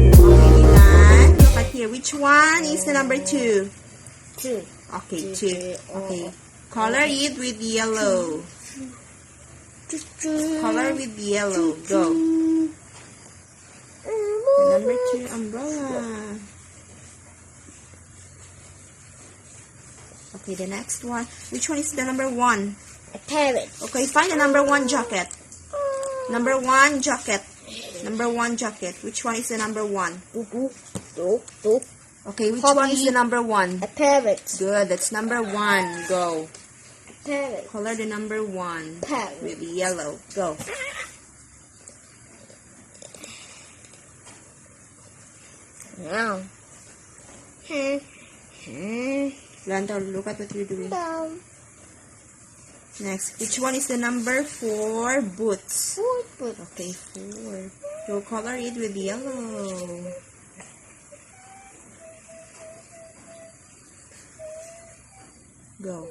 Dylan, look at here. Which one is the number 2? 2. Okay, 2. Okay. Color it with yellow. Color with yellow. Go. Number 2, umbrella. Okay, the next one. Which one is the number 1? A parrot. Okay, find the number 1 jacket. Number 1 jacket. Number 1 jacket. Which one is the number 1? Okay, which one is the number 1? A parrot. Good, that's number 1. Go. Parrot. Color the number 1 Parrot. with yellow. Go. Now. Lando, look at what you're doing. Down. Next, which one is the number 4? Boots. Foot. Okay, 4. So color it with yellow. Go.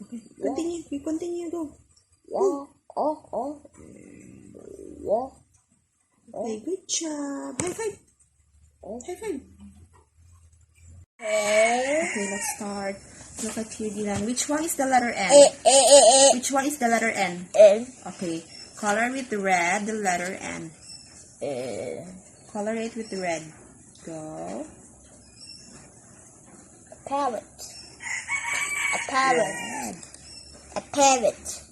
Okay, continue. You continue. Go. Okay, good job. High five. High five. Okay, let's start. Look at here, Dylan. Which one is the letter N? Which one is the letter N? Okay, color with the red, the letter N. Color it with the red. Go. A parrot. A parrot. Red. A parrot.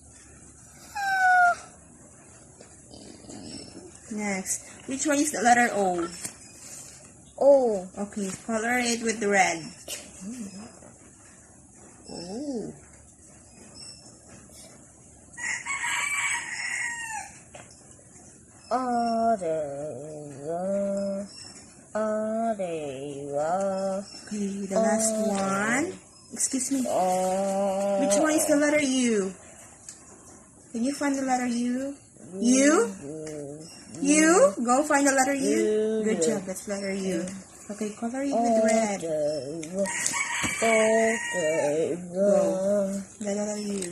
Next, which one is the letter O? Oh. Okay, color it with the red. Oh. Okay, the last one. Excuse me. Which one is the letter U? Can you find the letter U? U? U? Go find the letter U. Good job, that's letter U. Okay, color it with red. Go. The letter U.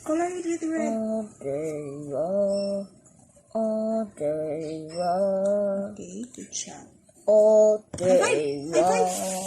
Color it with red. Okay, good job. High five. High five.